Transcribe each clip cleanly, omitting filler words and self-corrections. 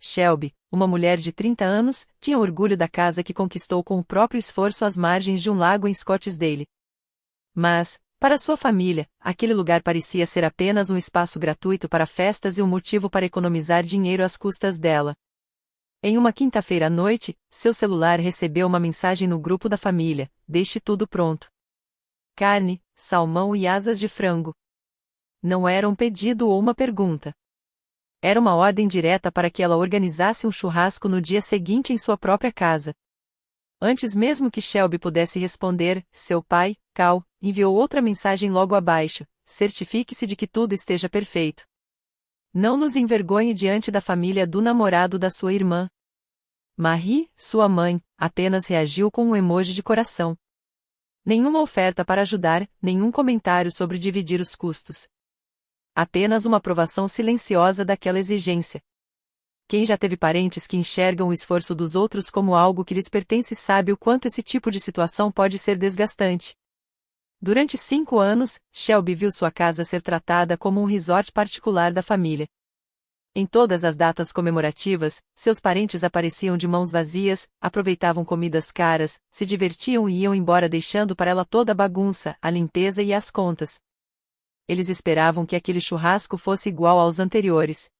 Shelby, uma mulher de 30 anos, tinha orgulho da casa que conquistou com o próprio esforço às margens de um lago em Scottsdale. Mas, para sua família, aquele lugar parecia ser apenas um espaço gratuito para festas e um motivo para economizar dinheiro às custas dela. Em uma quinta-feira à noite, seu celular recebeu uma mensagem no grupo da família: "Deixe tudo pronto. Carne, salmão e asas de frango." Não era um pedido ou uma pergunta. Era uma ordem direta para que ela organizasse um churrasco no dia seguinte em sua própria casa. Antes mesmo que Shelby pudesse responder, seu pai, Cal, enviou outra mensagem logo abaixo: "Certifique-se de que tudo esteja perfeito. Não nos envergonhe diante da família do namorado da sua irmã." Marie, sua mãe, apenas reagiu com um emoji de coração. Nenhuma oferta para ajudar, nenhum comentário sobre dividir os custos. Apenas uma aprovação silenciosa daquela exigência. Quem já teve parentes que enxergam o esforço dos outros como algo que lhes pertence sabe o quanto esse tipo de situação pode ser desgastante. Durante 5 anos, Shelby viu sua casa ser tratada como um resort particular da família. Em todas as datas comemorativas, seus parentes apareciam de mãos vazias, aproveitavam comidas caras, se divertiam e iam embora deixando para ela toda a bagunça, a limpeza e as contas. Eles esperavam que aquele churrasco fosse igual aos anteriores.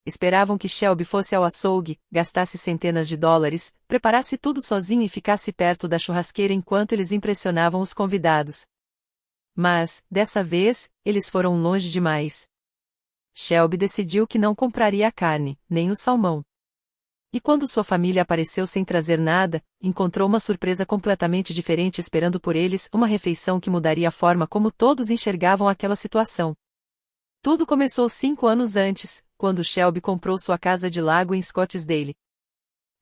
Esperavam que Shelby fosse ao açougue, gastasse centenas de dólares, preparasse tudo sozinho e ficasse perto da churrasqueira enquanto eles impressionavam os convidados. Mas, dessa vez, eles foram longe demais. Shelby decidiu que não compraria a carne, nem o salmão. E quando sua família apareceu sem trazer nada, encontrou uma surpresa completamente diferente esperando por eles, uma refeição que mudaria a forma como todos enxergavam aquela situação. Tudo começou 5 anos antes, quando Shelby comprou sua casa de lago em Scottsdale.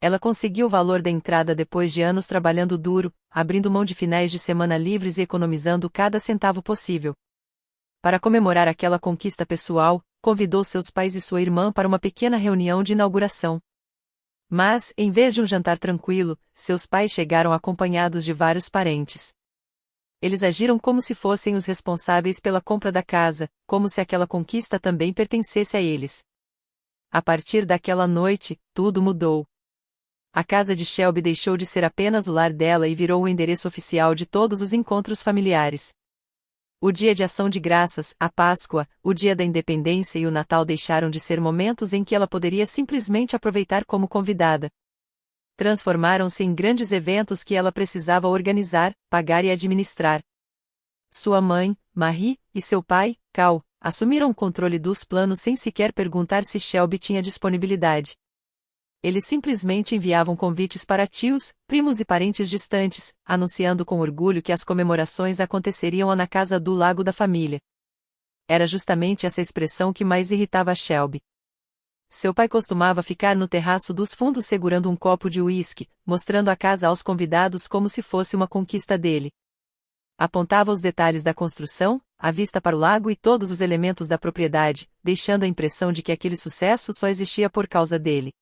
Ela conseguiu o valor da entrada depois de anos trabalhando duro, abrindo mão de finais de semana livres e economizando cada centavo possível. Para comemorar aquela conquista pessoal, convidou seus pais e sua irmã para uma pequena reunião de inauguração. Mas, em vez de um jantar tranquilo, seus pais chegaram acompanhados de vários parentes. Eles agiram como se fossem os responsáveis pela compra da casa, como se aquela conquista também pertencesse a eles. A partir daquela noite, tudo mudou. A casa de Shelby deixou de ser apenas o lar dela e virou o endereço oficial de todos os encontros familiares. O Dia de Ação de Graças, a Páscoa, o Dia da Independência e o Natal deixaram de ser momentos em que ela poderia simplesmente aproveitar como convidada. Transformaram-se em grandes eventos que ela precisava organizar, pagar e administrar. Sua mãe, Marie, e seu pai, Cal, assumiram o controle dos planos sem sequer perguntar se Shelby tinha disponibilidade. Eles simplesmente enviavam convites para tios, primos e parentes distantes, anunciando com orgulho que as comemorações aconteceriam na casa do lago da família. Era justamente essa expressão que mais irritava a Shelby. Seu pai costumava ficar no terraço dos fundos segurando um copo de uísque, mostrando a casa aos convidados como se fosse uma conquista dele. Apontava os detalhes da construção, a vista para o lago e todos os elementos da propriedade, deixando a impressão de que aquele sucesso só existia por causa dele.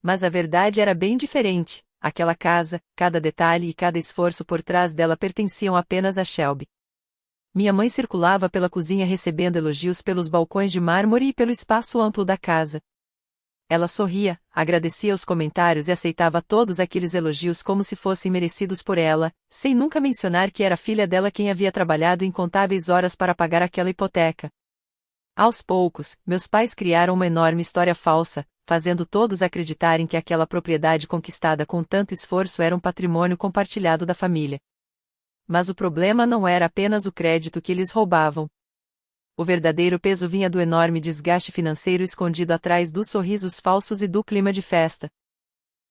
Mas a verdade era bem diferente. Aquela casa, cada detalhe e cada esforço por trás dela pertenciam apenas a Shelby. Minha mãe circulava pela cozinha recebendo elogios pelos balcões de mármore e pelo espaço amplo da casa. Ela sorria, agradecia os comentários e aceitava todos aqueles elogios como se fossem merecidos por ela, sem nunca mencionar que era a filha dela quem havia trabalhado incontáveis horas para pagar aquela hipoteca. Aos poucos, meus pais criaram uma enorme história falsa, fazendo todos acreditarem que aquela propriedade conquistada com tanto esforço era um patrimônio compartilhado da família. Mas o problema não era apenas o crédito que eles roubavam. O verdadeiro peso vinha do enorme desgaste financeiro escondido atrás dos sorrisos falsos e do clima de festa.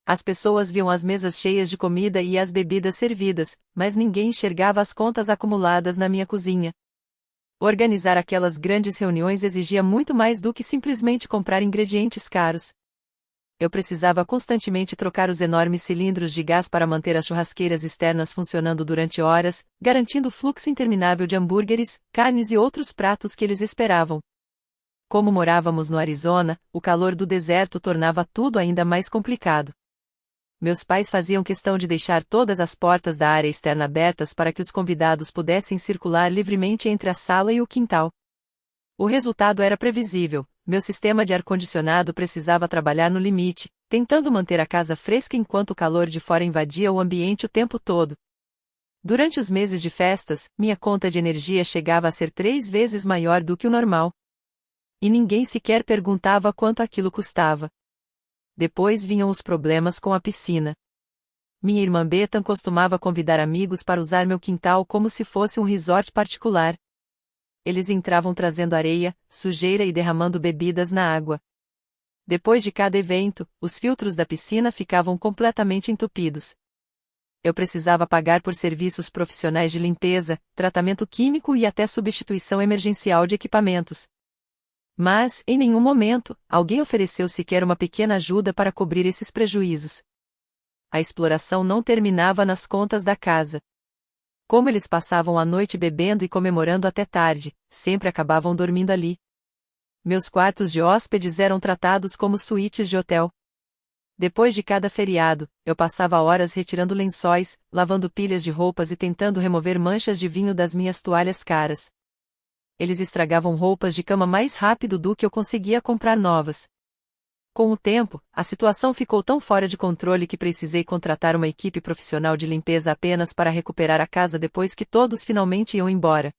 As pessoas viam as mesas cheias de comida e as bebidas servidas, mas ninguém enxergava as contas acumuladas na minha cozinha. Organizar aquelas grandes reuniões exigia muito mais do que simplesmente comprar ingredientes caros. Eu precisava constantemente trocar os enormes cilindros de gás para manter as churrasqueiras externas funcionando durante horas, garantindo o fluxo interminável de hambúrgueres, carnes e outros pratos que eles esperavam. Como morávamos no Arizona, o calor do deserto tornava tudo ainda mais complicado. Meus pais faziam questão de deixar todas as portas da área externa abertas para que os convidados pudessem circular livremente entre a sala e o quintal. O resultado era previsível: Meu sistema de ar-condicionado precisava trabalhar no limite, tentando manter a casa fresca enquanto o calor de fora invadia o ambiente o tempo todo. Durante os meses de festas, minha conta de energia chegava a ser 3 vezes maior do que o normal. E ninguém sequer perguntava quanto aquilo custava. Depois vinham os problemas com a piscina. Minha irmã Bethan costumava convidar amigos para usar meu quintal como se fosse um resort particular. Eles entravam trazendo areia, sujeira e derramando bebidas na água. Depois de cada evento, os filtros da piscina ficavam completamente entupidos. Eu precisava pagar por serviços profissionais de limpeza, tratamento químico e até substituição emergencial de equipamentos. Mas, em nenhum momento, alguém ofereceu sequer uma pequena ajuda para cobrir esses prejuízos. A exploração não terminava nas contas da casa. Como eles passavam a noite bebendo e comemorando até tarde, sempre acabavam dormindo ali. Meus quartos de hóspedes eram tratados como suítes de hotel. Depois de cada feriado, eu passava horas retirando lençóis, lavando pilhas de roupas e tentando remover manchas de vinho das minhas toalhas caras. Eles estragavam roupas de cama mais rápido do que eu conseguia comprar novas. Com o tempo, a situação ficou tão fora de controle que precisei contratar uma equipe profissional de limpeza apenas para recuperar a casa depois que todos finalmente iam embora.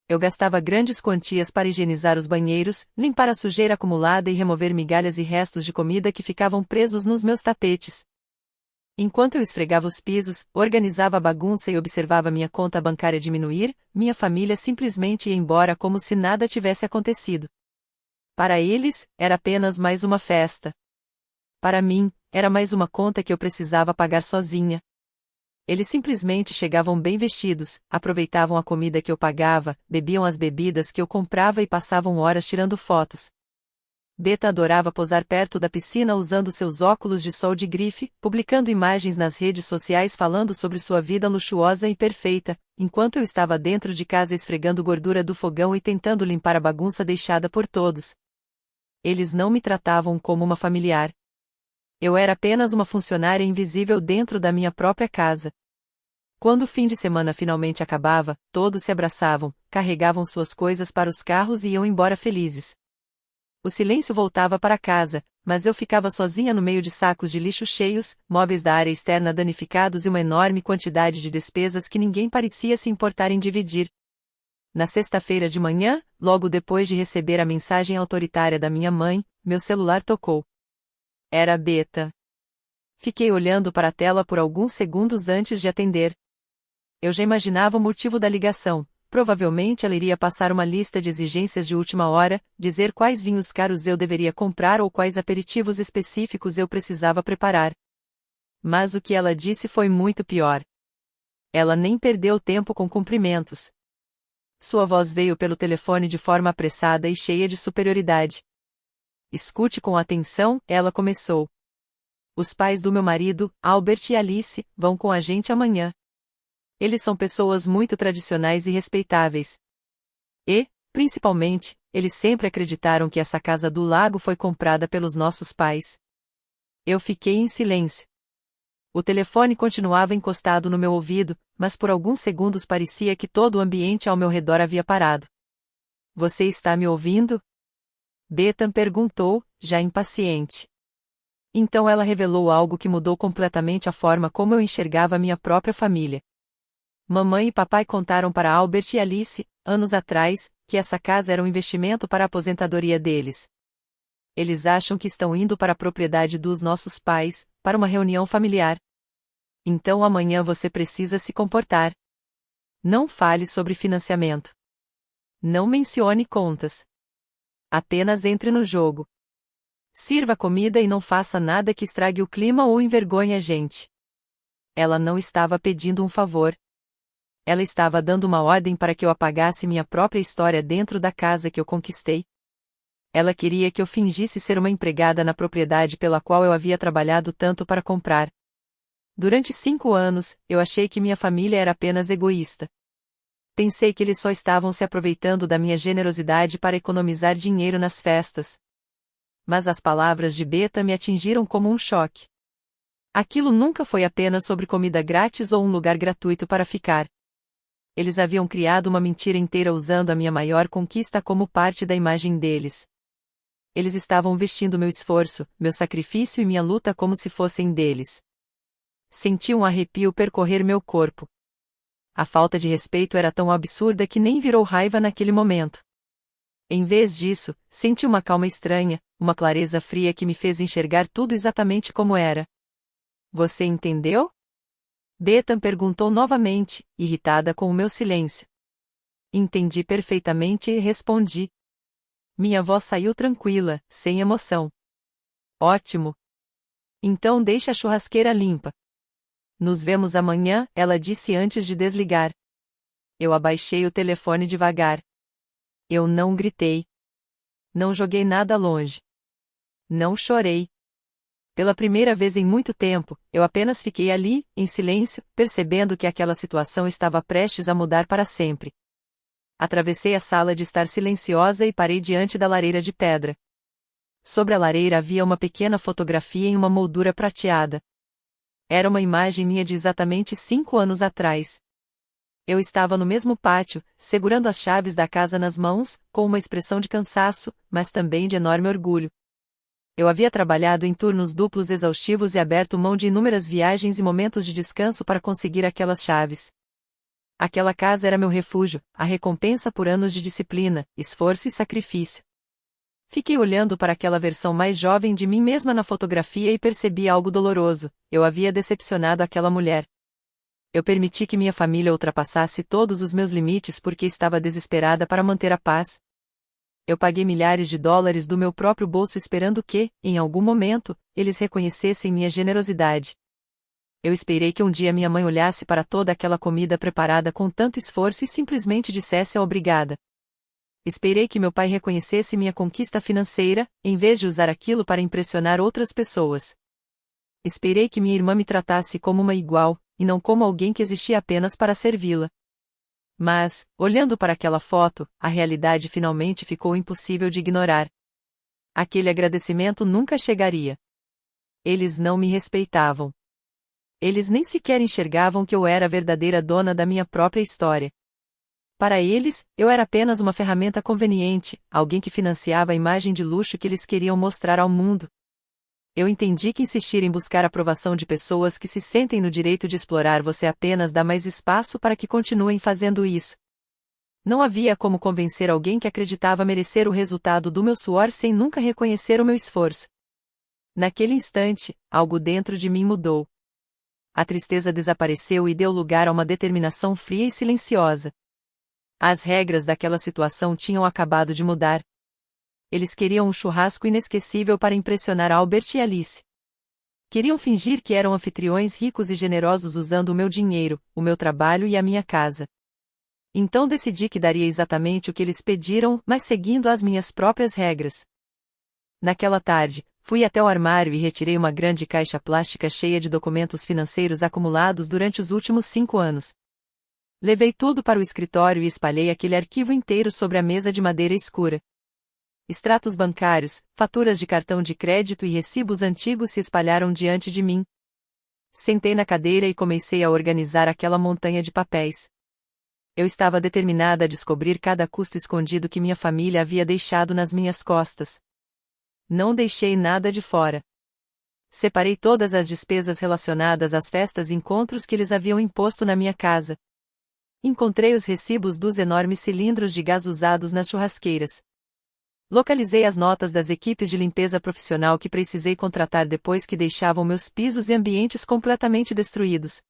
Eu gastava grandes quantias para higienizar os banheiros, limpar a sujeira acumulada e remover migalhas e restos de comida que ficavam presos nos meus tapetes. Enquanto eu esfregava os pisos, organizava a bagunça e observava minha conta bancária diminuir, minha família simplesmente ia embora como se nada tivesse acontecido. Para eles, era apenas mais uma festa. Para mim, era mais uma conta que eu precisava pagar sozinha. Eles simplesmente chegavam bem vestidos, aproveitavam a comida que eu pagava, bebiam as bebidas que eu comprava e passavam horas tirando fotos. Beta adorava posar perto da piscina usando seus óculos de sol de grife, publicando imagens nas redes sociais falando sobre sua vida luxuosa e perfeita, enquanto eu estava dentro de casa esfregando gordura do fogão e tentando limpar a bagunça deixada por todos. Eles não me tratavam como uma familiar. Eu era apenas uma funcionária invisível dentro da minha própria casa. Quando o fim de semana finalmente acabava, todos se abraçavam, carregavam suas coisas para os carros e iam embora felizes. O silêncio voltava para casa, mas eu ficava sozinha no meio de sacos de lixo cheios, móveis da área externa danificados e uma enorme quantidade de despesas que ninguém parecia se importar em dividir. Na sexta-feira de manhã, logo depois de receber a mensagem autoritária da minha mãe, meu celular tocou. Era a Beta. Fiquei olhando para a tela por alguns segundos antes de atender. Eu já imaginava o motivo da ligação. Provavelmente ela iria passar uma lista de exigências de última hora, dizer quais vinhos caros eu deveria comprar ou quais aperitivos específicos eu precisava preparar. Mas o que ela disse foi muito pior. Ela nem perdeu tempo com cumprimentos. Sua voz veio pelo telefone de forma apressada e cheia de superioridade. Escute com atenção, ela começou. Os pais do meu marido, Albert e Alice, vão com a gente amanhã. Eles são pessoas muito tradicionais e respeitáveis. E, principalmente, eles sempre acreditaram que essa casa do lago foi comprada pelos nossos pais. Eu fiquei em silêncio. O telefone continuava encostado no meu ouvido, mas por alguns segundos parecia que todo o ambiente ao meu redor havia parado. Você está me ouvindo? Bethan perguntou, já impaciente. Então ela revelou algo que mudou completamente a forma como eu enxergava minha própria família. Mamãe e papai contaram para Albert e Alice, anos atrás, que essa casa era um investimento para a aposentadoria deles. Eles acham que estão indo para a propriedade dos nossos pais, para uma reunião familiar. Então amanhã você precisa se comportar. Não fale sobre financiamento. Não mencione contas. Apenas entre no jogo. Sirva comida e não faça nada que estrague o clima ou envergonhe a gente. Ela não estava pedindo um favor. Ela estava dando uma ordem para que eu apagasse minha própria história dentro da casa que eu conquistei. Ela queria que eu fingisse ser uma empregada na propriedade pela qual eu havia trabalhado tanto para comprar. Durante 5 anos, eu achei que minha família era apenas egoísta. Pensei que eles só estavam se aproveitando da minha generosidade para economizar dinheiro nas festas. Mas as palavras de Beta me atingiram como um choque. Aquilo nunca foi apenas sobre comida grátis ou um lugar gratuito para ficar. Eles haviam criado uma mentira inteira usando a minha maior conquista como parte da imagem deles. Eles estavam vestindo meu esforço, meu sacrifício e minha luta como se fossem deles. Senti um arrepio percorrer meu corpo. A falta de respeito era tão absurda que nem virou raiva naquele momento. Em vez disso, senti uma calma estranha, uma clareza fria que me fez enxergar tudo exatamente como era. Você entendeu? Bethan perguntou novamente, irritada com o meu silêncio. Entendi perfeitamente e respondi. Minha voz saiu tranquila, sem emoção. Ótimo. Então deixe a churrasqueira limpa. Nos vemos amanhã, ela disse antes de desligar. Eu abaixei o telefone devagar. Eu não gritei. Não joguei nada longe. Não chorei. Pela primeira vez em muito tempo, eu apenas fiquei ali, em silêncio, percebendo que aquela situação estava prestes a mudar para sempre. Atravessei a sala de estar silenciosa e parei diante da lareira de pedra. Sobre a lareira havia uma pequena fotografia em uma moldura prateada. Era uma imagem minha de exatamente 5 anos atrás. Eu estava no mesmo pátio, segurando as chaves da casa nas mãos, com uma expressão de cansaço, mas também de enorme orgulho. Eu havia trabalhado em turnos duplos exaustivos e aberto mão de inúmeras viagens e momentos de descanso para conseguir aquelas chaves. Aquela casa era meu refúgio, a recompensa por anos de disciplina, esforço e sacrifício. Fiquei olhando para aquela versão mais jovem de mim mesma na fotografia e percebi algo doloroso. Eu havia decepcionado aquela mulher. Eu permiti que minha família ultrapassasse todos os meus limites porque estava desesperada para manter a paz. Eu paguei milhares de dólares do meu próprio bolso esperando que, em algum momento, eles reconhecessem minha generosidade. Eu esperei que um dia minha mãe olhasse para toda aquela comida preparada com tanto esforço e simplesmente dissesse obrigada. Esperei que meu pai reconhecesse minha conquista financeira, em vez de usar aquilo para impressionar outras pessoas. Esperei que minha irmã me tratasse como uma igual, e não como alguém que existia apenas para servi-la. Mas, olhando para aquela foto, a realidade finalmente ficou impossível de ignorar. Aquele agradecimento nunca chegaria. Eles não me respeitavam. Eles nem sequer enxergavam que eu era a verdadeira dona da minha própria história. Para eles, eu era apenas uma ferramenta conveniente, alguém que financiava a imagem de luxo que eles queriam mostrar ao mundo. Eu entendi que insistir em buscar a aprovação de pessoas que se sentem no direito de explorar você apenas dá mais espaço para que continuem fazendo isso. Não havia como convencer alguém que acreditava merecer o resultado do meu suor sem nunca reconhecer o meu esforço. Naquele instante, algo dentro de mim mudou. A tristeza desapareceu e deu lugar a uma determinação fria e silenciosa. As regras daquela situação tinham acabado de mudar. Eles queriam um churrasco inesquecível para impressionar Albert e Alice. Queriam fingir que eram anfitriões ricos e generosos usando o meu dinheiro, o meu trabalho e a minha casa. Então decidi que daria exatamente o que eles pediram, mas seguindo as minhas próprias regras. Naquela tarde, fui até o armário e retirei uma grande caixa plástica cheia de documentos financeiros acumulados durante os últimos 5 anos. Levei tudo para o escritório e espalhei aquele arquivo inteiro sobre a mesa de madeira escura. Extratos bancários, faturas de cartão de crédito e recibos antigos se espalharam diante de mim. Sentei na cadeira e comecei a organizar aquela montanha de papéis. Eu estava determinada a descobrir cada custo escondido que minha família havia deixado nas minhas costas. Não deixei nada de fora. Separei todas as despesas relacionadas às festas e encontros que eles haviam imposto na minha casa. Encontrei os recibos dos enormes cilindros de gás usados nas churrasqueiras. Localizei as notas das equipes de limpeza profissional que precisei contratar depois que deixavam meus pisos e ambientes completamente destruídos.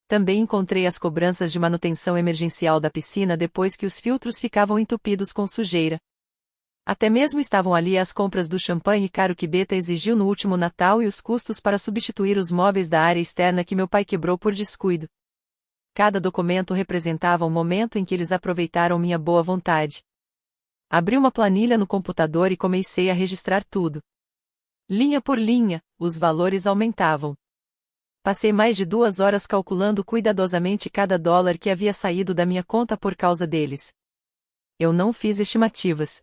Também encontrei as cobranças de manutenção emergencial da piscina depois que os filtros ficavam entupidos com sujeira. Até mesmo estavam ali as compras do champanhe caro que Beta exigiu no último Natal e os custos para substituir os móveis da área externa que meu pai quebrou por descuido. Cada documento representava um momento em que eles aproveitaram minha boa vontade. Abri uma planilha no computador e comecei a registrar tudo. Linha por linha, os valores aumentavam. Passei mais de 2 horas calculando cuidadosamente cada dólar que havia saído da minha conta por causa deles. Eu não fiz estimativas.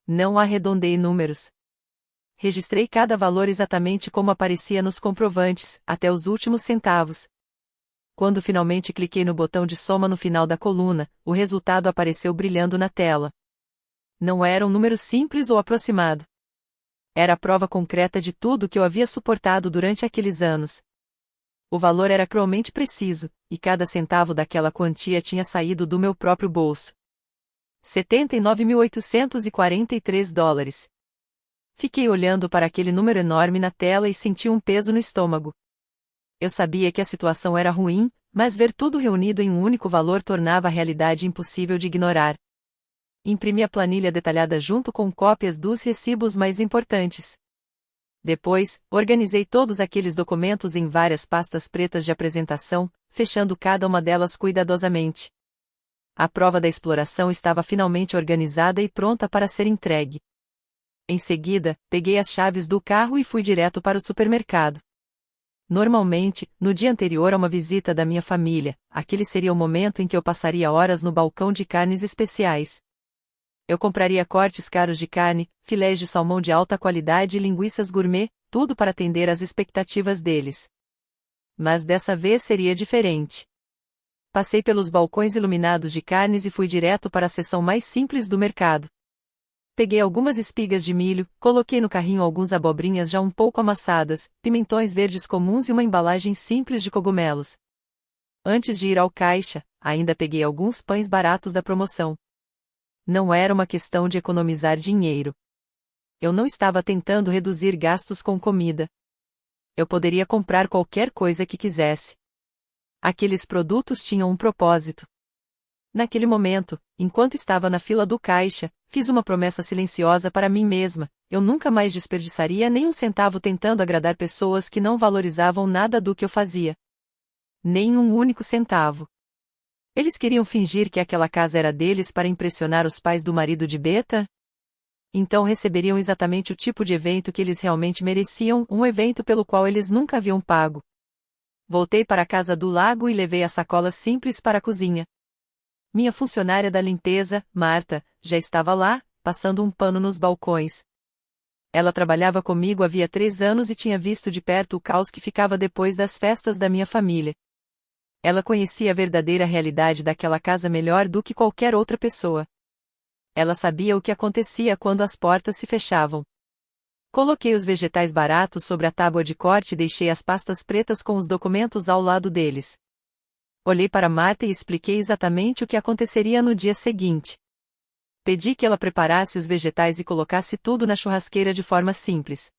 Não arredondei números. Registrei cada valor exatamente como aparecia nos comprovantes, até os últimos centavos. Quando finalmente cliquei no botão de soma no final da coluna, o resultado apareceu brilhando na tela. Não era um número simples ou aproximado. Era a prova concreta de tudo que eu havia suportado durante aqueles anos. O valor era cruelmente preciso, e cada centavo daquela quantia tinha saído do meu próprio bolso. $79.843. Fiquei olhando para aquele número enorme na tela e senti um peso no estômago. Eu sabia que a situação era ruim, mas ver tudo reunido em um único valor tornava a realidade impossível de ignorar. Imprimi a planilha detalhada junto com cópias dos recibos mais importantes. Depois, organizei todos aqueles documentos em várias pastas pretas de apresentação, fechando cada uma delas cuidadosamente. A prova da exploração estava finalmente organizada e pronta para ser entregue. Em seguida, peguei as chaves do carro e fui direto para o supermercado. Normalmente, no dia anterior a uma visita da minha família, aquele seria o momento em que eu passaria horas no balcão de carnes especiais. Eu compraria cortes caros de carne, filés de salmão de alta qualidade e linguiças gourmet, tudo para atender às expectativas deles. Mas dessa vez seria diferente. Passei pelos balcões iluminados de carnes e fui direto para a seção mais simples do mercado. Peguei algumas espigas de milho, coloquei no carrinho algumas abobrinhas já um pouco amassadas, pimentões verdes comuns e uma embalagem simples de cogumelos. Antes de ir ao caixa, ainda peguei alguns pães baratos da promoção. Não era uma questão de economizar dinheiro. Eu não estava tentando reduzir gastos com comida. Eu poderia comprar qualquer coisa que quisesse. Aqueles produtos tinham um propósito. Naquele momento, enquanto estava na fila do caixa, fiz uma promessa silenciosa para mim mesma: eu nunca mais desperdiçaria nem um centavo tentando agradar pessoas que não valorizavam nada do que eu fazia. Nem um único centavo. Eles queriam fingir que aquela casa era deles para impressionar os pais do marido de Beta? Então receberiam exatamente o tipo de evento que eles realmente mereciam, um evento pelo qual eles nunca haviam pago. Voltei para a casa do lago e levei as sacolas simples para a cozinha. Minha funcionária da limpeza, Marta, já estava lá, passando um pano nos balcões. Ela trabalhava comigo havia 3 anos e tinha visto de perto o caos que ficava depois das festas da minha família. Ela conhecia a verdadeira realidade daquela casa melhor do que qualquer outra pessoa. Ela sabia o que acontecia quando as portas se fechavam. Coloquei os vegetais baratos sobre a tábua de corte e deixei as pastas pretas com os documentos ao lado deles. Olhei para Marta e expliquei exatamente o que aconteceria no dia seguinte. Pedi que ela preparasse os vegetais e colocasse tudo na churrasqueira de forma simples.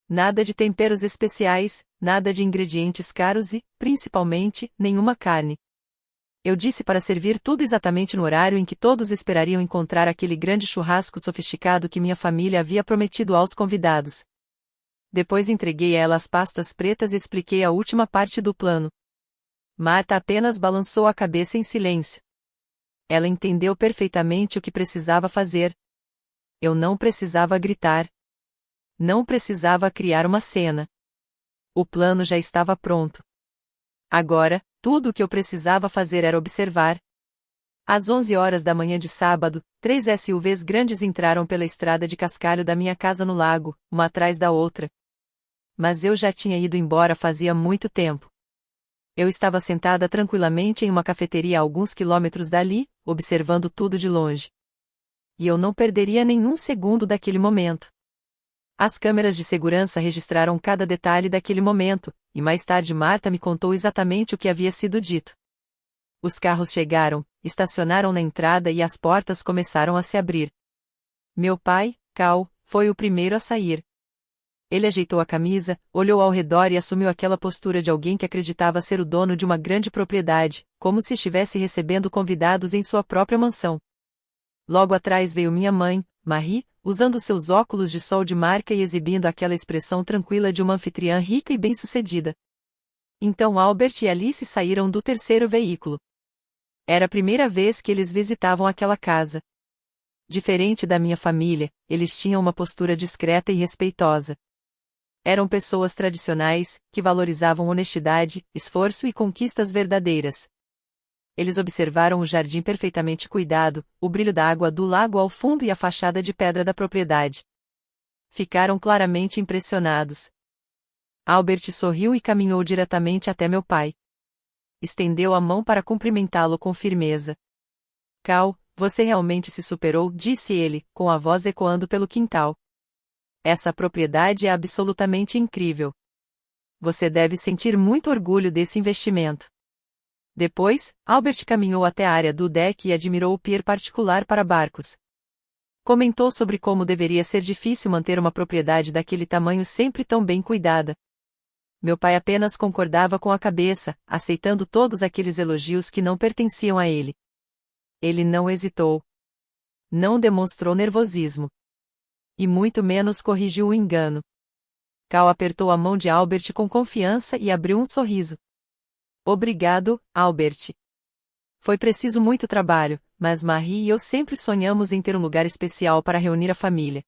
Nada de temperos especiais, nada de ingredientes caros e, principalmente, nenhuma carne. Eu disse para servir tudo exatamente no horário em que todos esperariam encontrar aquele grande churrasco sofisticado que minha família havia prometido aos convidados. Depois entreguei a ela as pastas pretas e expliquei a última parte do plano. Marta apenas balançou a cabeça em silêncio. Ela entendeu perfeitamente o que precisava fazer. Eu não precisava gritar. Não precisava criar uma cena. O plano já estava pronto. Agora, tudo o que eu precisava fazer era observar. Às 11 horas da manhã de sábado, 3 SUVs grandes entraram pela estrada de cascalho da minha casa no lago, uma atrás da outra. Mas eu já tinha ido embora fazia muito tempo. Eu estava sentada tranquilamente em uma cafeteria a alguns quilômetros dali, observando tudo de longe. E eu não perderia nenhum segundo daquele momento. As câmeras de segurança registraram cada detalhe daquele momento, e mais tarde Marta me contou exatamente o que havia sido dito. Os carros chegaram, estacionaram na entrada e as portas começaram a se abrir. Meu pai, Cal, foi o primeiro a sair. Ele ajeitou a camisa, olhou ao redor e assumiu aquela postura de alguém que acreditava ser o dono de uma grande propriedade, como se estivesse recebendo convidados em sua própria mansão. Logo atrás veio minha mãe, Marie, usando seus óculos de sol de marca e exibindo aquela expressão tranquila de uma anfitriã rica e bem-sucedida. Então Albert e Alice saíram do terceiro veículo. Era a primeira vez que eles visitavam aquela casa. Diferente da minha família, eles tinham uma postura discreta e respeitosa. Eram pessoas tradicionais, que valorizavam honestidade, esforço e conquistas verdadeiras. Eles observaram o jardim perfeitamente cuidado, o brilho da água do lago ao fundo e a fachada de pedra da propriedade. Ficaram claramente impressionados. Albert sorriu e caminhou diretamente até meu pai. Estendeu a mão para cumprimentá-lo com firmeza. Cal, Você realmente se superou, disse ele, com a voz ecoando pelo quintal. Essa propriedade é absolutamente incrível. Você deve sentir muito orgulho desse investimento. Depois, Albert caminhou até a área do deck e admirou o pier particular para barcos. Comentou sobre como deveria ser difícil manter uma propriedade daquele tamanho sempre tão bem cuidada. Meu pai apenas concordava com a cabeça, aceitando todos aqueles elogios que não pertenciam a ele. Ele não hesitou. Não demonstrou nervosismo. E muito menos corrigiu o engano. Cal apertou a mão de Albert com confiança e abriu um sorriso. Obrigado, Albert. Foi preciso muito trabalho, mas Marie e eu sempre sonhamos em ter um lugar especial para reunir a família.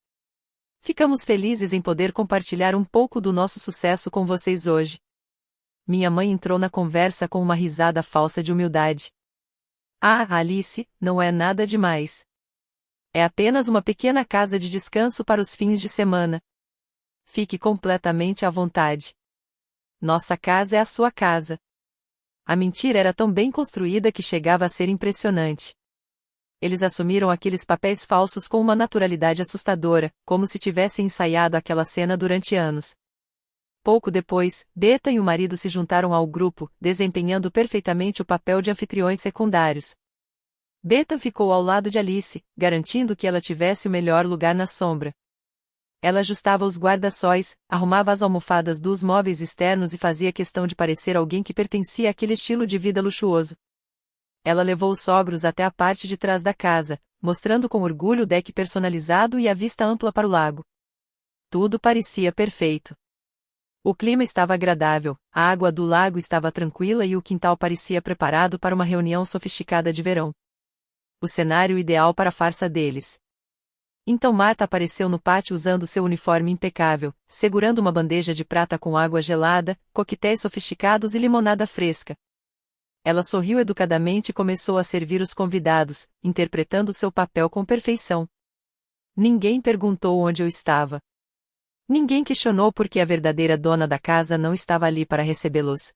Ficamos felizes em poder compartilhar um pouco do nosso sucesso com vocês hoje. Minha mãe entrou na conversa com uma risada falsa de humildade. Ah, Alice, não é nada demais. É apenas uma pequena casa de descanso para os fins de semana. Fique completamente à vontade. Nossa casa é a sua casa. A mentira era tão bem construída que chegava a ser impressionante. Eles assumiram aqueles papéis falsos com uma naturalidade assustadora, como se tivessem ensaiado aquela cena durante anos. Pouco depois, Beta e o marido se juntaram ao grupo, desempenhando perfeitamente o papel de anfitriões secundários. Beta ficou ao lado de Alice, garantindo que ela tivesse o melhor lugar na sombra. Ela ajustava os guarda-sóis, arrumava as almofadas dos móveis externos e fazia questão de parecer alguém que pertencia àquele estilo de vida luxuoso. Ela levou os sogros até a parte de trás da casa, mostrando com orgulho o deck personalizado e a vista ampla para o lago. Tudo parecia perfeito. O clima estava agradável, a água do lago estava tranquila e o quintal parecia preparado para uma reunião sofisticada de verão. O cenário ideal para a farsa deles. Então Marta apareceu no pátio usando seu uniforme impecável, segurando uma bandeja de prata com água gelada, coquetéis sofisticados e limonada fresca. Ela sorriu educadamente e começou a servir os convidados, interpretando seu papel com perfeição. Ninguém perguntou onde eu estava. Ninguém questionou por que a verdadeira dona da casa não estava ali para recebê-los.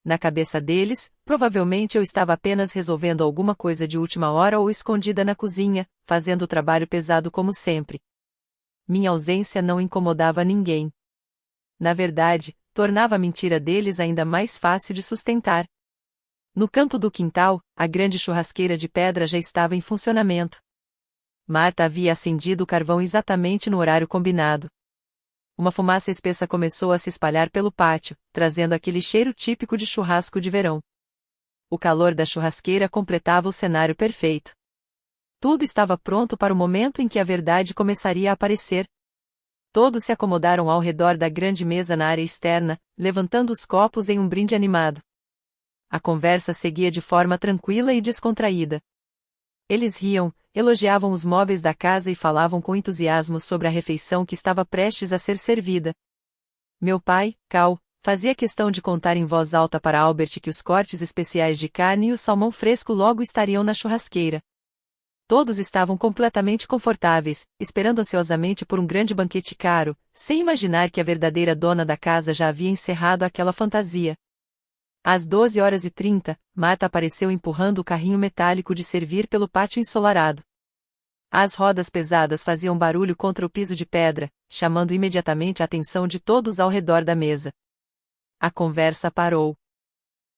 Na cabeça deles, provavelmente eu estava apenas resolvendo alguma coisa de última hora ou escondida na cozinha, fazendo o trabalho pesado como sempre. Minha ausência não incomodava ninguém. Na verdade, tornava a mentira deles ainda mais fácil de sustentar. No canto do quintal, a grande churrasqueira de pedra já estava em funcionamento. Marta havia acendido o carvão exatamente no horário combinado. Uma fumaça espessa começou a se espalhar pelo pátio, trazendo aquele cheiro típico de churrasco de verão. O calor da churrasqueira completava o cenário perfeito. Tudo estava pronto para o momento em que a verdade começaria a aparecer. Todos se acomodaram ao redor da grande mesa na área externa, levantando os copos em um brinde animado. A conversa seguia de forma tranquila e descontraída. Eles riam, elogiavam os móveis da casa e falavam com entusiasmo sobre a refeição que estava prestes a ser servida. Meu pai, Cal, fazia questão de contar em voz alta para Albert que os cortes especiais de carne e o salmão fresco logo estariam na churrasqueira. Todos estavam completamente confortáveis, esperando ansiosamente por um grande banquete caro, sem imaginar que a verdadeira dona da casa já havia encerrado aquela fantasia. Às 12h30, Marta apareceu empurrando o carrinho metálico de servir pelo pátio ensolarado. As rodas pesadas faziam barulho contra o piso de pedra, chamando imediatamente a atenção de todos ao redor da mesa. A conversa parou.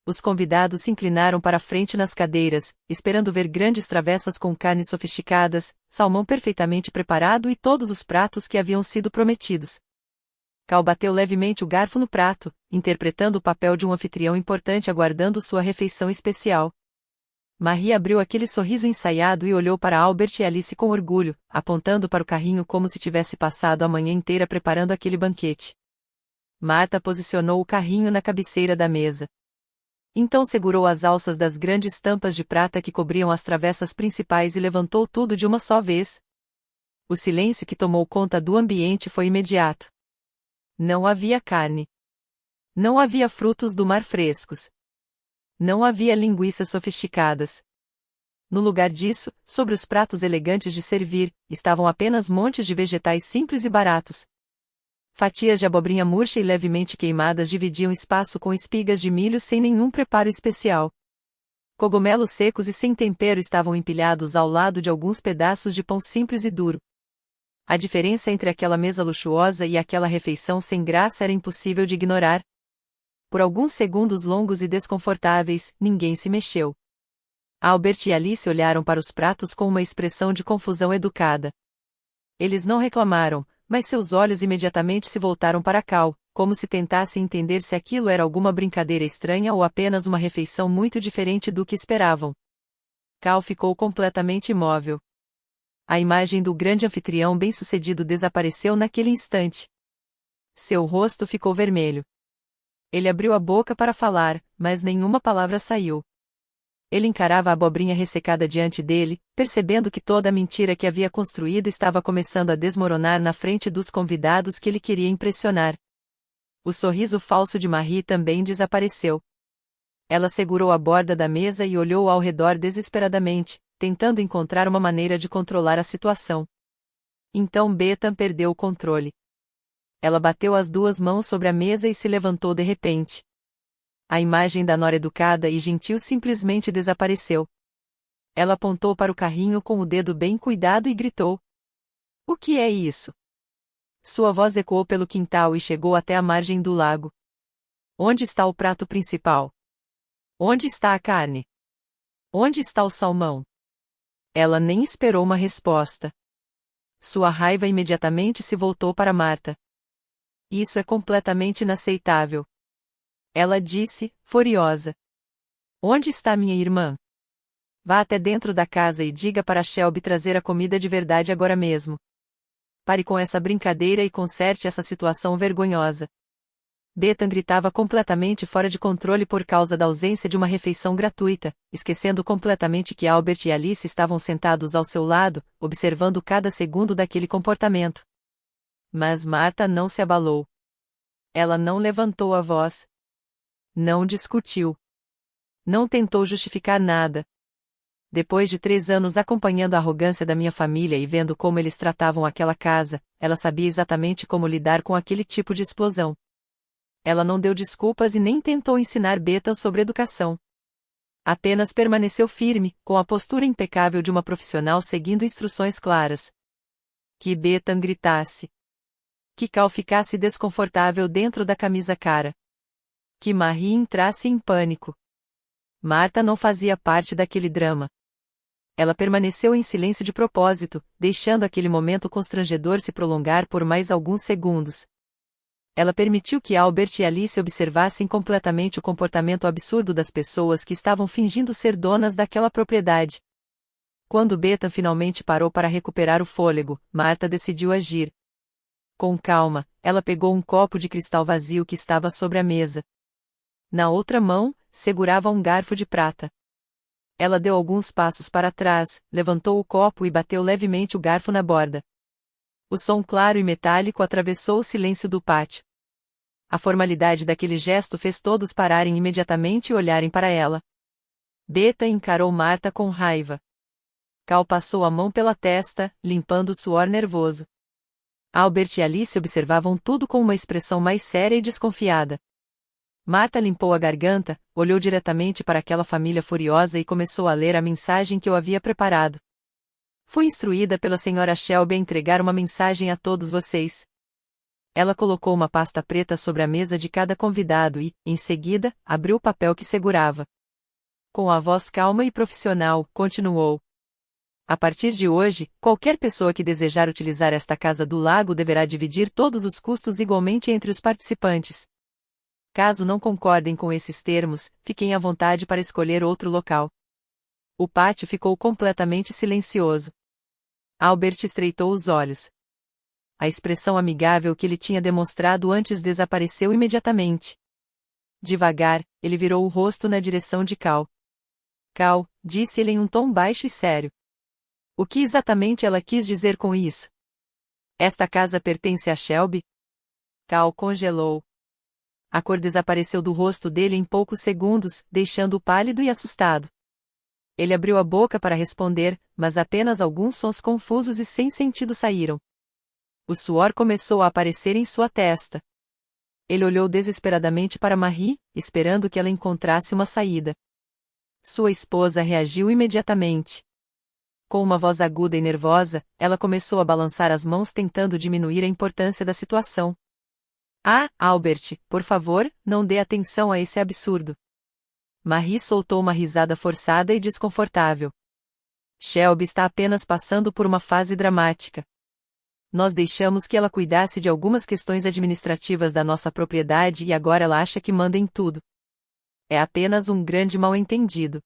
Os convidados se inclinaram para a frente nas cadeiras, esperando ver grandes travessas com carnes sofisticadas, salmão perfeitamente preparado e todos os pratos que haviam sido prometidos. Cal bateu levemente o garfo no prato, interpretando o papel de um anfitrião importante aguardando sua refeição especial. Marie abriu aquele sorriso ensaiado e olhou para Albert e Alice com orgulho, apontando para o carrinho como se tivesse passado a manhã inteira preparando aquele banquete. Marta posicionou o carrinho na cabeceira da mesa. Então segurou as alças das grandes tampas de prata que cobriam as travessas principais e levantou tudo de uma só vez. O silêncio que tomou conta do ambiente foi imediato. Não havia carne. Não havia frutos do mar frescos. Não havia linguiças sofisticadas. No lugar disso, sobre os pratos elegantes de servir, estavam apenas montes de vegetais simples e baratos. Fatias de abobrinha murcha e levemente queimadas dividiam espaço com espigas de milho sem nenhum preparo especial. Cogumelos secos e sem tempero estavam empilhados ao lado de alguns pedaços de pão simples e duro. A diferença entre aquela mesa luxuosa e aquela refeição sem graça era impossível de ignorar. Por alguns segundos longos e desconfortáveis, ninguém se mexeu. Albert e Alice olharam para os pratos com uma expressão de confusão educada. Eles não reclamaram, mas seus olhos imediatamente se voltaram para Cal, como se tentassem entender se aquilo era alguma brincadeira estranha ou apenas uma refeição muito diferente do que esperavam. Cal ficou completamente imóvel. A imagem do grande anfitrião bem-sucedido desapareceu naquele instante. Seu rosto ficou vermelho. Ele abriu a boca para falar, mas nenhuma palavra saiu. Ele encarava a abobrinha ressecada diante dele, percebendo que toda a mentira que havia construído estava começando a desmoronar na frente dos convidados que ele queria impressionar. O sorriso falso de Marie também desapareceu. Ela segurou a borda da mesa e olhou ao redor desesperadamente, tentando encontrar uma maneira de controlar a situação. Então Bethan perdeu o controle. Ela bateu as duas mãos sobre a mesa e se levantou de repente. A imagem da nora educada e gentil simplesmente desapareceu. Ela apontou para o carrinho com o dedo bem cuidado e gritou: "O que é isso?" Sua voz ecoou pelo quintal e chegou até a margem do lago. "Onde está o prato principal? Onde está a carne? Onde está o salmão?" Ela nem esperou uma resposta. Sua raiva imediatamente se voltou para Marta. "Isso é completamente inaceitável," ela disse, furiosa. "Onde está minha irmã? Vá até dentro da casa e diga para Shelby trazer a comida de verdade agora mesmo. Pare com essa brincadeira e conserte essa situação vergonhosa." Bethan gritava completamente fora de controle por causa da ausência de uma refeição gratuita, esquecendo completamente que Albert e Alice estavam sentados ao seu lado, observando cada segundo daquele comportamento. Mas Marta não se abalou. Ela não levantou a voz. Não discutiu. Não tentou justificar nada. Depois de 3 anos acompanhando a arrogância da minha família e vendo como eles tratavam aquela casa, ela sabia exatamente como lidar com aquele tipo de explosão. Ela não deu desculpas e nem tentou ensinar Bethan sobre educação. Apenas permaneceu firme, com a postura impecável de uma profissional seguindo instruções claras. Que Bethan gritasse. Que Cal ficasse desconfortável dentro da camisa cara. Que Marie entrasse em pânico. Marta não fazia parte daquele drama. Ela permaneceu em silêncio de propósito, deixando aquele momento constrangedor se prolongar por mais alguns segundos. Ela permitiu que Albert e Alice observassem completamente o comportamento absurdo das pessoas que estavam fingindo ser donas daquela propriedade. Quando Bethan finalmente parou para recuperar o fôlego, Marta decidiu agir. Com calma, ela pegou um copo de cristal vazio que estava sobre a mesa. Na outra mão, segurava um garfo de prata. Ela deu alguns passos para trás, levantou o copo e bateu levemente o garfo na borda. O som claro e metálico atravessou o silêncio do pátio. A formalidade daquele gesto fez todos pararem imediatamente e olharem para ela. Bethan encarou Marta com raiva. Cal passou a mão pela testa, limpando o suor nervoso. Albert e Alice observavam tudo com uma expressão mais séria e desconfiada. Marta limpou a garganta, olhou diretamente para aquela família furiosa e começou a ler a mensagem que eu havia preparado. "Fui instruída pela senhora Shelby a entregar uma mensagem a todos vocês." Ela colocou uma pasta preta sobre a mesa de cada convidado e, em seguida, abriu o papel que segurava. Com a voz calma e profissional, continuou: "A partir de hoje, qualquer pessoa que desejar utilizar esta casa do lago deverá dividir todos os custos igualmente entre os participantes. Caso não concordem com esses termos, fiquem à vontade para escolher outro local." O pátio ficou completamente silencioso. Albert estreitou os olhos. A expressão amigável que ele tinha demonstrado antes desapareceu imediatamente. Devagar, ele virou o rosto na direção de Cal. "Cal", disse ele em um tom baixo e sério. "O que exatamente ela quis dizer com isso? Esta casa pertence a Shelby?" Cal congelou. A cor desapareceu do rosto dele em poucos segundos, deixando-o pálido e assustado. Ele abriu a boca para responder, mas apenas alguns sons confusos e sem sentido saíram. O suor começou a aparecer em sua testa. Ele olhou desesperadamente para Marie, esperando que ela encontrasse uma saída. Sua esposa reagiu imediatamente. Com uma voz aguda e nervosa, ela começou a balançar as mãos tentando diminuir a importância da situação. Ah, Albert, por favor, não dê atenção a esse absurdo. Marie soltou uma risada forçada e desconfortável. Shelby está apenas passando por uma fase dramática. Nós deixamos que ela cuidasse de algumas questões administrativas da nossa propriedade e agora ela acha que manda em tudo. É apenas um grande mal-entendido.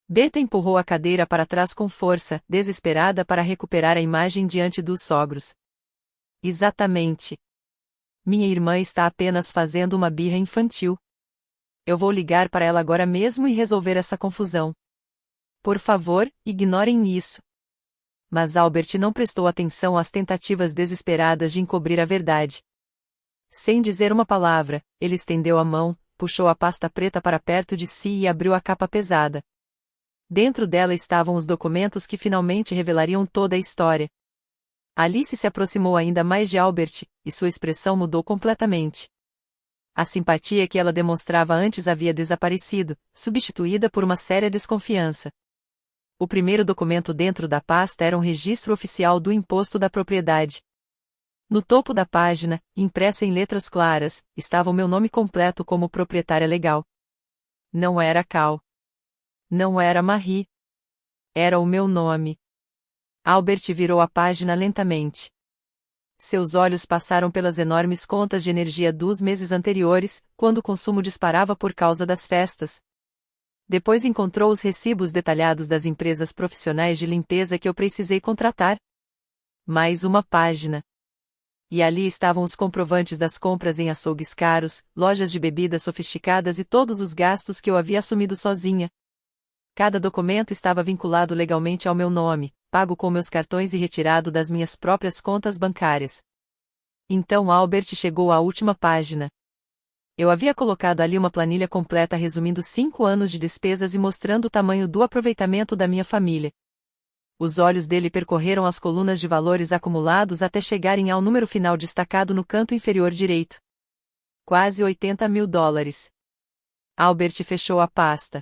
Beta empurrou a cadeira para trás com força, desesperada para recuperar a imagem diante dos sogros. Exatamente. Minha irmã está apenas fazendo uma birra infantil. Eu vou ligar para ela agora mesmo e resolver essa confusão. Por favor, ignorem isso. Mas Albert não prestou atenção às tentativas desesperadas de encobrir a verdade. Sem dizer uma palavra, ele estendeu a mão, puxou a pasta preta para perto de si e abriu a capa pesada. Dentro dela estavam os documentos que finalmente revelariam toda a história. Alice se aproximou ainda mais de Albert, e sua expressão mudou completamente. A simpatia que ela demonstrava antes havia desaparecido, substituída por uma séria desconfiança. O primeiro documento dentro da pasta era um registro oficial do imposto da propriedade. No topo da página, impresso em letras claras, estava o meu nome completo como proprietária legal. Não era Cal. Não era Marie. Era o meu nome. Albert virou a página lentamente. Seus olhos passaram pelas enormes contas de energia dos meses anteriores, quando o consumo disparava por causa das festas. Depois encontrou os recibos detalhados das empresas profissionais de limpeza que eu precisei contratar. Mais uma página. E ali estavam os comprovantes das compras em açougues caros, lojas de bebidas sofisticadas e todos os gastos que eu havia assumido sozinha. Cada documento estava vinculado legalmente ao meu nome, pago com meus cartões e retirado das minhas próprias contas bancárias. Então Albert chegou à última página. Eu havia colocado ali uma planilha completa resumindo 5 anos de despesas e mostrando o tamanho do aproveitamento da minha família. Os olhos dele percorreram as colunas de valores acumulados até chegarem ao número final destacado no canto inferior direito. Quase $80.000. Albert fechou a pasta.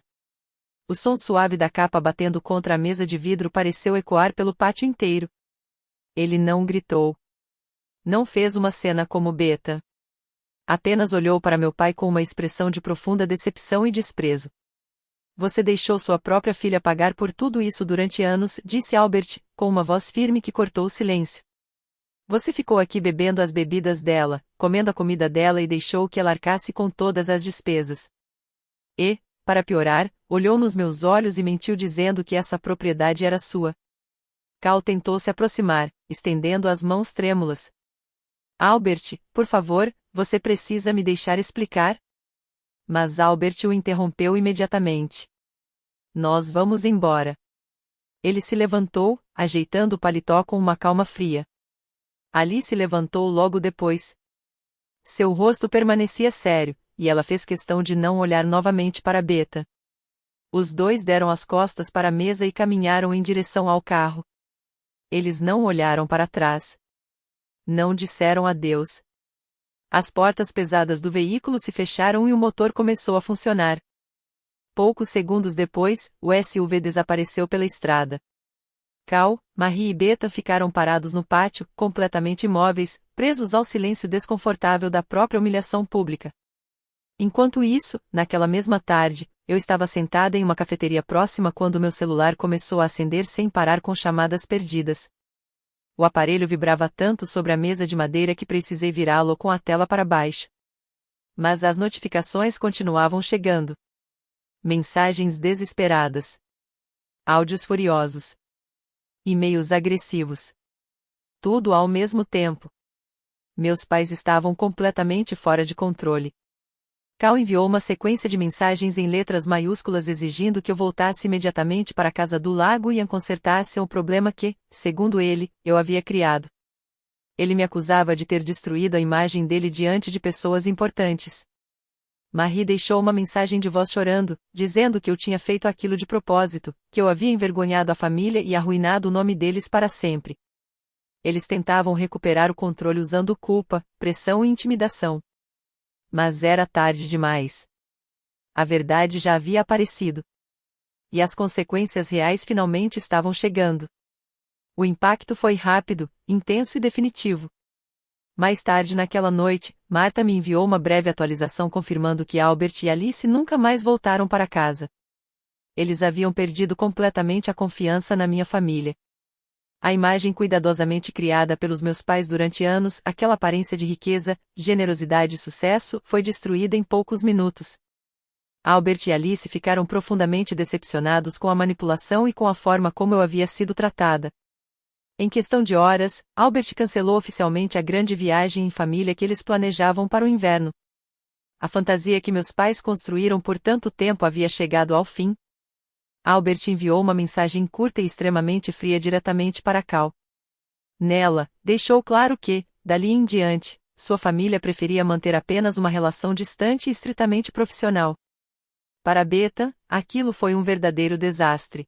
O som suave da capa batendo contra a mesa de vidro pareceu ecoar pelo pátio inteiro. Ele não gritou. Não fez uma cena como Beta. Apenas olhou para meu pai com uma expressão de profunda decepção e desprezo. Você deixou sua própria filha pagar por tudo isso durante anos, disse Albert, com uma voz firme que cortou o silêncio. Você ficou aqui bebendo as bebidas dela, comendo a comida dela e deixou que ela arcasse com todas as despesas. E, para piorar, olhou nos meus olhos e mentiu dizendo que essa propriedade era sua. Cal tentou se aproximar, estendendo as mãos trêmulas. Albert, por favor, você precisa me deixar explicar? Mas Albert o interrompeu imediatamente. Nós vamos embora. Ele se levantou, ajeitando o paletó com uma calma fria. Alice levantou logo depois. Seu rosto permanecia sério, e ela fez questão de não olhar novamente para Beta. Os dois deram as costas para a mesa e caminharam em direção ao carro. Eles não olharam para trás. Não disseram adeus. As portas pesadas do veículo se fecharam e o motor começou a funcionar. Poucos segundos depois, o SUV desapareceu pela estrada. Cal, Marie e Beta ficaram parados no pátio, completamente imóveis, presos ao silêncio desconfortável da própria humilhação pública. Enquanto isso, naquela mesma tarde, eu estava sentada em uma cafeteria próxima quando meu celular começou a acender sem parar com chamadas perdidas. O aparelho vibrava tanto sobre a mesa de madeira que precisei virá-lo com a tela para baixo. Mas as notificações continuavam chegando. Mensagens desesperadas. Áudios furiosos. E-mails agressivos. Tudo ao mesmo tempo. Meus pais estavam completamente fora de controle. Cal enviou uma sequência de mensagens em letras maiúsculas exigindo que eu voltasse imediatamente para a casa do lago e consertasse o problema que, segundo ele, eu havia criado. Ele me acusava de ter destruído a imagem dele diante de pessoas importantes. Marie deixou uma mensagem de voz chorando, dizendo que eu tinha feito aquilo de propósito, que eu havia envergonhado a família e arruinado o nome deles para sempre. Eles tentavam recuperar o controle usando culpa, pressão e intimidação. Mas era tarde demais. A verdade já havia aparecido. e as consequências reais finalmente estavam chegando. O impacto foi rápido, intenso e definitivo. Mais tarde naquela noite, Marta me enviou uma breve atualização confirmando que Albert e Alice nunca mais voltaram para casa. Eles haviam perdido completamente a confiança na minha família. A imagem cuidadosamente criada pelos meus pais durante anos, aquela aparência de riqueza, generosidade e sucesso, foi destruída em poucos minutos. Albert e Alice ficaram profundamente decepcionados com a manipulação e com a forma como eu havia sido tratada. Em questão de horas, Albert cancelou oficialmente a grande viagem em família que eles planejavam para o inverno. A fantasia que meus pais construíram por tanto tempo havia chegado ao fim. Albert enviou uma mensagem curta e extremamente fria diretamente para Cal. Nela, deixou claro que, dali em diante, sua família preferia manter apenas uma relação distante e estritamente profissional. Para Beta, aquilo foi um verdadeiro desastre.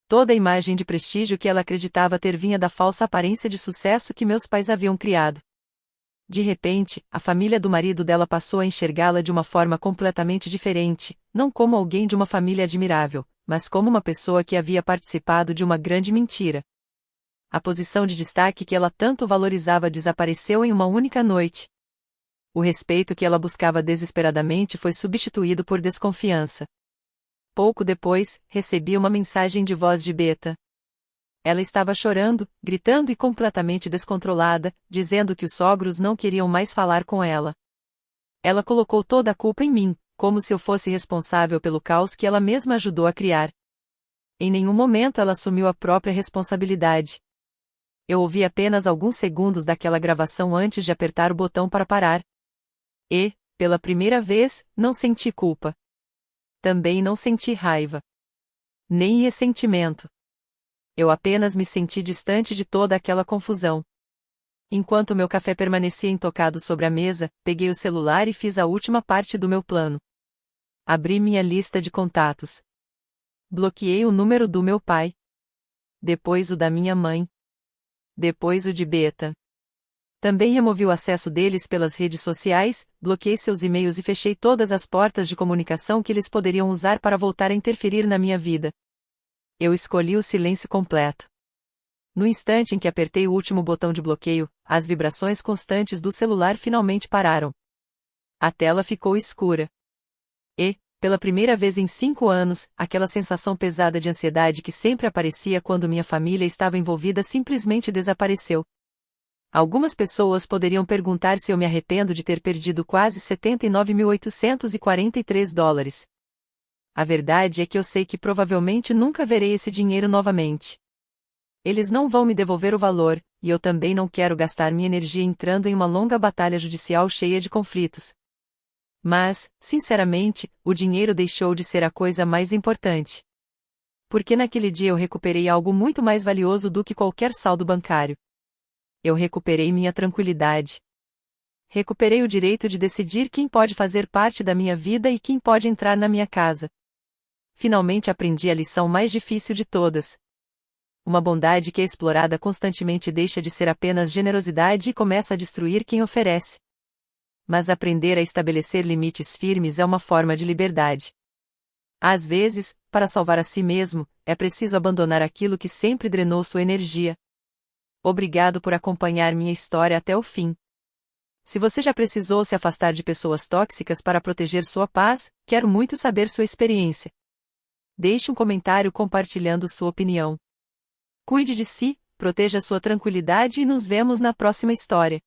Toda a imagem de prestígio que ela acreditava ter vinha da falsa aparência de sucesso que meus pais haviam criado. De repente, a família do marido dela passou a enxergá-la de uma forma completamente diferente, não como alguém de uma família admirável, mas como uma pessoa que havia participado de uma grande mentira. A posição de destaque que ela tanto valorizava desapareceu em uma única noite. O respeito que ela buscava desesperadamente foi substituído por desconfiança. Pouco depois, recebi uma mensagem de voz de Beta. Ela estava chorando, gritando e completamente descontrolada, dizendo que os sogros não queriam mais falar com ela. Ela colocou toda a culpa em mim, como se eu fosse responsável pelo caos que ela mesma ajudou a criar. Em nenhum momento ela assumiu a própria responsabilidade. Eu ouvi apenas alguns segundos daquela gravação antes de apertar o botão para parar. E, pela primeira vez, não senti culpa. Também não senti raiva. Nem ressentimento. Eu apenas me senti distante de toda aquela confusão. Enquanto meu café permanecia intocado sobre a mesa, peguei o celular e fiz a última parte do meu plano. Abri minha lista de contatos. Bloqueei o número do meu pai. Depois o da minha mãe. Depois o de Beta. Também removi o acesso deles pelas redes sociais, bloqueei seus e-mails e fechei todas as portas de comunicação que eles poderiam usar para voltar a interferir na minha vida. Eu escolhi o silêncio completo. No instante em que apertei o último botão de bloqueio, as vibrações constantes do celular finalmente pararam. A tela ficou escura. E, pela primeira vez em 5 anos, aquela sensação pesada de ansiedade que sempre aparecia quando minha família estava envolvida simplesmente desapareceu. Algumas pessoas poderiam perguntar se eu me arrependo de ter perdido quase $79.843. A verdade é que eu sei que provavelmente nunca verei esse dinheiro novamente. Eles não vão me devolver o valor, e eu também não quero gastar minha energia entrando em uma longa batalha judicial cheia de conflitos. Mas, sinceramente, o dinheiro deixou de ser a coisa mais importante. Porque naquele dia eu recuperei algo muito mais valioso do que qualquer saldo bancário. Eu recuperei minha tranquilidade. Recuperei o direito de decidir quem pode fazer parte da minha vida e quem pode entrar na minha casa. Finalmente aprendi a lição mais difícil de todas. Uma bondade que é explorada constantemente deixa de ser apenas generosidade e começa a destruir quem oferece. Mas aprender a estabelecer limites firmes é uma forma de liberdade. Às vezes, para salvar a si mesmo, é preciso abandonar aquilo que sempre drenou sua energia. Obrigado por acompanhar minha história até o fim. Se você já precisou se afastar de pessoas tóxicas para proteger sua paz, quero muito saber sua experiência. Deixe um comentário compartilhando sua opinião. Cuide de si, proteja sua tranquilidade e nos vemos na próxima história.